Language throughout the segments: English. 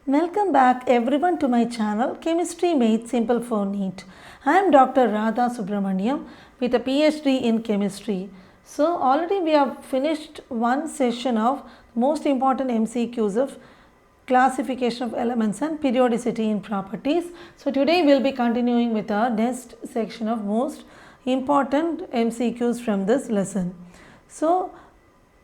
Welcome back everyone to my channel Chemistry Made Simple for NEET. I am Dr. Subramaniam with a PhD in Chemistry. So already we have finished one session of most important MCQs of classification of elements and periodicity in properties. So today we will be continuing with our next section of most important MCQs from this lesson. So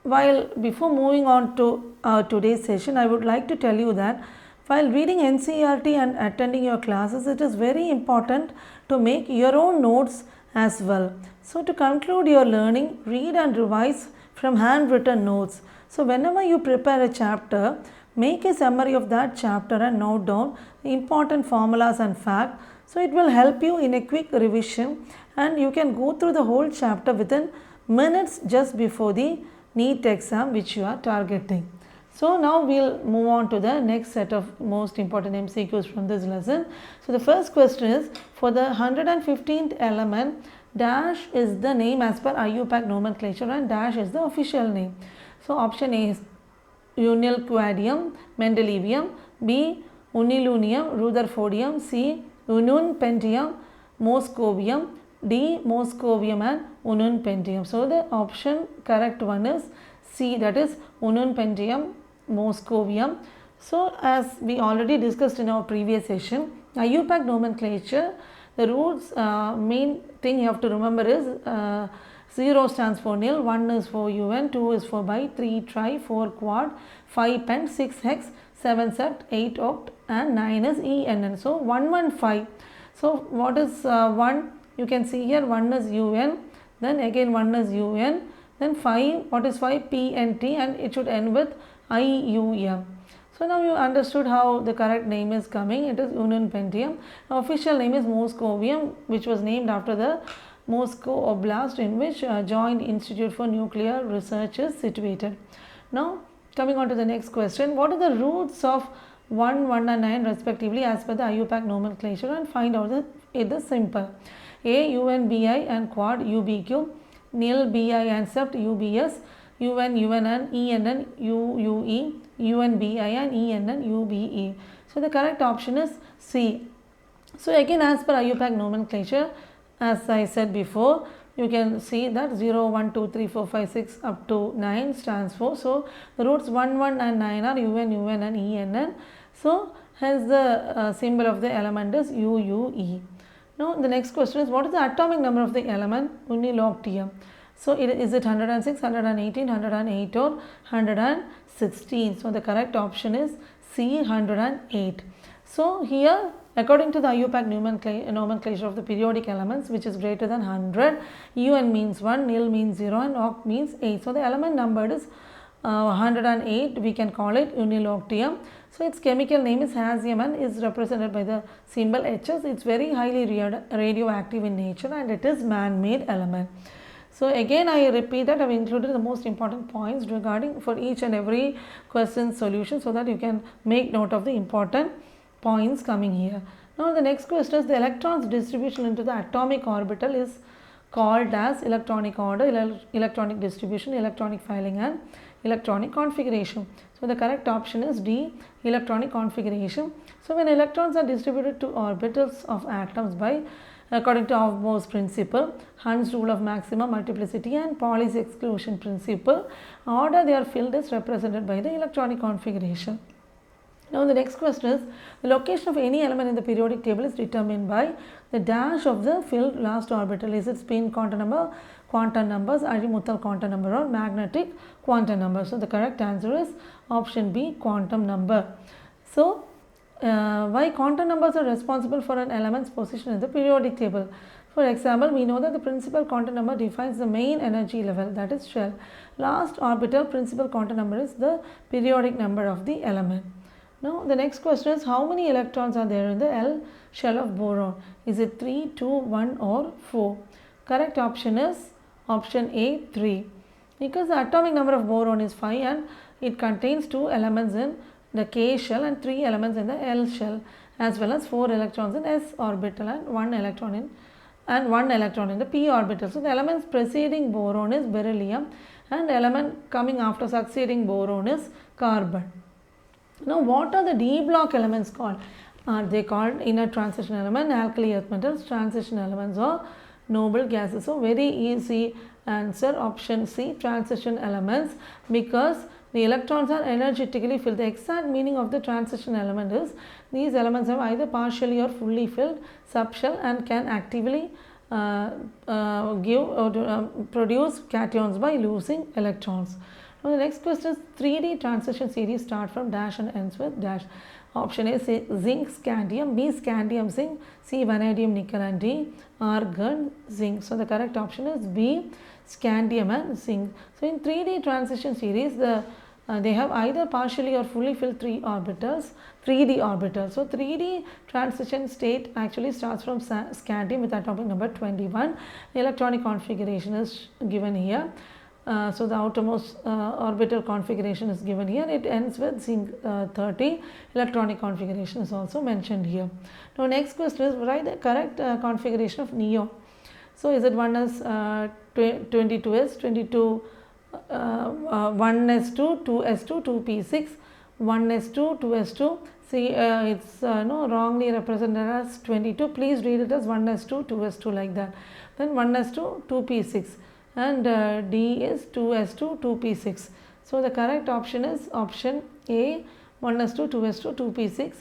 before moving on to today's session, I would like to tell you that while reading NCERT and attending your classes, it is very important to make your own notes as well. So to conclude your learning, read and revise from handwritten notes. So whenever you prepare a chapter, make a summary of that chapter and note down important formulas and facts. So it will help you in a quick revision and you can go through the whole chapter within minutes just before the NEET exam which you are targeting. So now we will move on to the next set of most important MCQs from this lesson. So the first question is, for the 115th element, dash is the name as per IUPAC nomenclature and dash is the official name. So option A is Unilquadium mendelevium, B Unilunium rutherfordium, C Ununpentium moscovium, D moscovium and ununpentium. So the option correct one is C, that is ununpentium moscovium. So as we already discussed in our previous session, IUPAC nomenclature, the rules main thing you have to remember is 0 stands for nil, 1 is for UN, 2 is for bi, 3 tri, 4 quad, 5 pent, 6 hex, 7 sept, 8 oct and 9 is ENN. So 115. So what is 1? You can see here 1 is UN, then again 1 is UN, then 5, what is 5? PNT, and it should end with IUM. So now you understood how the correct name is coming. It is ununpentium. Official name is moscovium, which was named after the Moscow Oblast in which Joint Institute for Nuclear Research is situated. Now coming on to the next question, what are the roots of 1, 1 and 9 respectively as per the IUPAC nomenclature, and find out that it is simple. A UNBI and quad UBQ, nil BI and sept UBS, UN and ENN UUE, UNBI and ENN UBE. So the correct option is C. So again, as per IUPAC nomenclature, as I said before, you can see that 0, 1, 2, 3, 4, 5, 6 up to 9 stands for. So the roots 1, 1 and 9 are UN and ENN. So hence the symbol of the element is UUE. Now the next question is, what is the atomic number of the element Uniloctium? So is it 106, 118, 108 or 116? So the correct option is C, 108. So here, according to the IUPAC nomenclature of the periodic elements, which is greater than 100, UN means 1, nil means 0 and oct means 8. So the element numbered is 108, we can call it Uniloctium. So its chemical name is hazium and is represented by the symbol HS. It's very highly radioactive in nature and it is man-made element. So again I repeat that I have included the most important points regarding for each and every question solution so that you can make note of the important points coming here. Now the next question is, the electrons distribution into the atomic orbital is called as electronic order, electronic distribution, electronic filing and electronic configuration. So the correct option is D, electronic configuration. So when electrons are distributed to orbitals of atoms by, according to Aufbau's principle, Hund's rule of maximum multiplicity and Pauli's exclusion principle, order they are filled is represented by the electronic configuration. Now the next question is, the location of any element in the periodic table is determined by the dash of the filled last orbital. Is it spin quantum number, quantum numbers, azimuthal quantum number or magnetic quantum number? So the correct answer is option B, quantum number. So why quantum numbers are responsible for an element's position in the periodic table? For example, we know that the principal quantum number defines the main energy level, that is shell. Last orbital principal quantum number is the periodic number of the element. Now the next question is, how many electrons are there in the L shell of boron? Is it 3, 2, 1 or 4? Correct option is option A, 3. Because the atomic number of boron is 5 and it contains 2 elements in the K shell and 3 elements in the L shell, as well as 4 electrons in S orbital and 1 electron in the P orbital. So the elements preceding boron is beryllium and element coming after succeeding boron is carbon. Now, what are the D block elements called? Are they called inner transition element, alkali earth metals, transition elements, or noble gases? So, very easy answer, option C, transition elements, because the electrons are energetically filled. The exact meaning of the transition element is these elements have either partially or fully filled subshell and can actively produce cations by losing electrons. Now, the next question is 3D transition series start from dash and ends with dash. Option A, zinc, scandium, B, scandium, zinc, C, vanadium, nickel, and D, argon, zinc. So, the correct option is B, scandium and zinc. So, in 3D transition series, they have either partially or fully filled 3D orbitals. So, 3D transition state actually starts from scandium with atomic number 21. The electronic configuration is given here. So, the outermost orbital configuration is given here. It ends with zinc 30. Electronic configuration is also mentioned here. Now, next question is write the correct configuration of neon. So, is it 1s 22s, 22 1s2, 2s2, 2p6, 1s2, 2s2. See, it's wrongly represented as 22. Please read it as 1s2, 2s2 like that. Then 1s2, 2p6. And D is 2s2, 2p6. So, the correct option is option A, 1s2, 2s2, 2p6.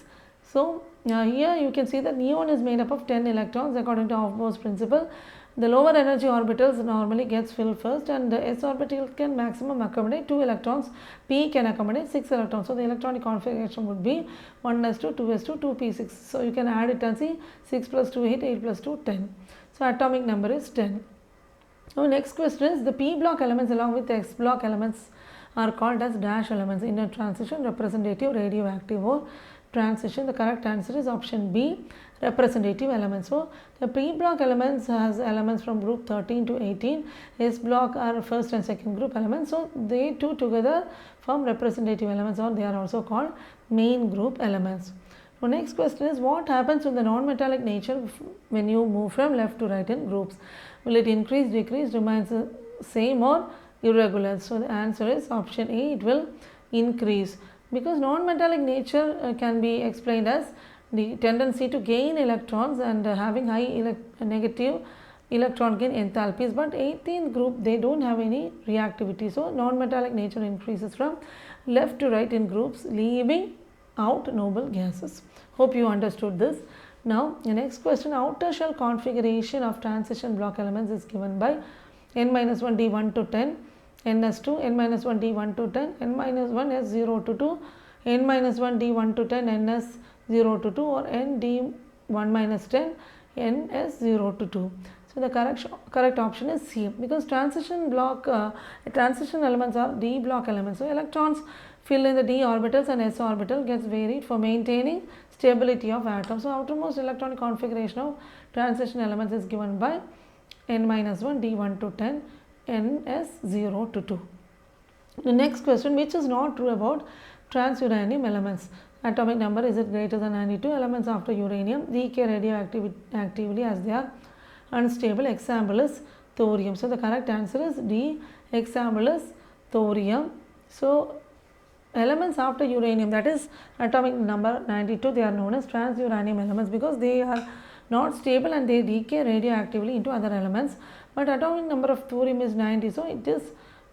So, here you can see that neon is made up of 10 electrons according to Aufbau's principle. The lower energy orbitals normally gets filled first, and the s orbital can maximum accommodate 2 electrons, p can accommodate 6 electrons. So, the electronic configuration would be 1s2, 2s2, 2p6. So, you can add it and see 6 plus 2 8, 8 plus 2 10. So, atomic number is 10. Now, next question is the p block elements along with the s block elements are called as dash elements, inner transition, representative, radioactive, or transition. The correct answer is option B, representative elements. So, the p block elements has elements from group 13 to 18. S block are first and second group elements. So, they two together form representative elements, or they are also called main group elements. So, next question is what happens to the non-metallic nature when you move from left to right in groups? Will it increase, decrease, remains the same, or irregular? So, the answer is option A, it will increase, because non-metallic nature can be explained as the tendency to gain electrons and having high negative electron gain enthalpies, but 18th group they don't have any reactivity. So, non-metallic nature increases from left to right in groups, leaving out noble gases. Hope you understood this. Now, the next question, outer shell configuration of transition block elements is given by n-1 d1 to 10, ns2, n-1 d1 to 10, n-1 s0 to 2, n-1 d1 to 10, ns0 to 2, or n d1 minus 10, ns0 to 2. So, the correct option is C, because transition elements are D block elements. So, electrons fill in the d orbitals and s orbital gets varied for maintaining stability of atoms. So, outermost electronic configuration of transition elements is given by n-1 d1 to 10, ns0 to 2. The next question, which is not true about transuranium elements? Atomic number, is it greater than 92? Elements after uranium decay radioactively as they are unstable. Example is thorium. So, the correct answer is D. Example is thorium. So, elements after uranium, that is atomic number 92, they are known as transuranium elements because they are not stable and they decay radioactively into other elements. But atomic number of thorium is 90, so it is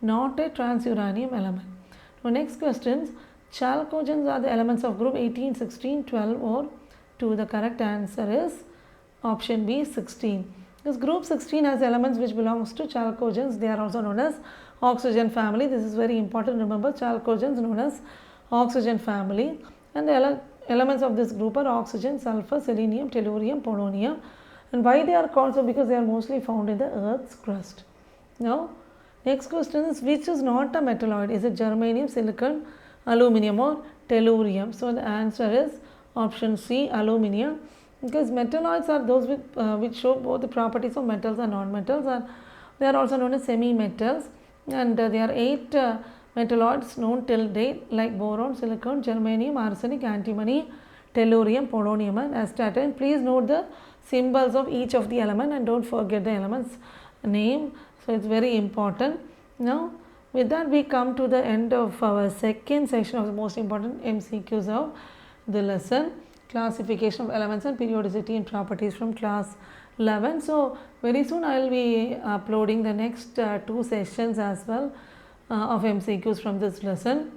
not a transuranium element. So, next questions, chalcogens are the elements of group 18, 16, 12 or 2. The correct answer is option B, 16. This group 16 has elements which belongs to chalcogens. They are also known as oxygen family. This is very important. Remember, chalcogens known as oxygen family, and the elements of this group are oxygen, sulfur, selenium, tellurium, polonium. And why they are called so? Because they are mostly found in the Earth's crust. Now, next question is which is not a metalloid? Is it germanium, silicon, aluminum, or tellurium? So, the answer is option C, aluminum, because metalloids are those which show both the properties of metals and non-metals, and they are also known as semi-metals, and there are 8 metalloids known till date like boron, silicon, germanium, arsenic, antimony, tellurium, polonium and astatine. Please note the symbols of each of the element and don't forget the elements name. So, it is very important. Now, with that we come to the end of our second section of the most important MCQs of the lesson, classification of elements and periodicity and properties from class 11. So very soon I will be uploading the next two sessions as well of MCQs from this lesson,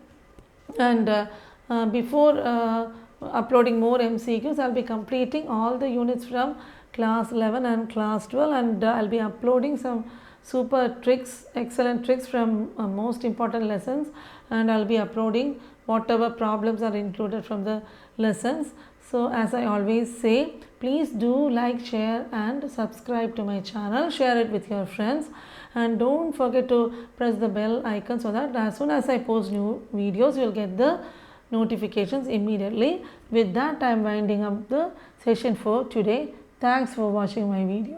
and before uploading more MCQs, I will be completing all the units from class 11 and class 12, and I will be uploading some super tricks, excellent tricks from most important lessons, and I will be uploading whatever problems are included from the lessons. So as I always say, please do like, share and subscribe to my channel, share it with your friends, and don't forget to press the bell icon so that as soon as I post new videos you will get the notifications immediately. With that, I am winding up the session for today. Thanks for watching my video.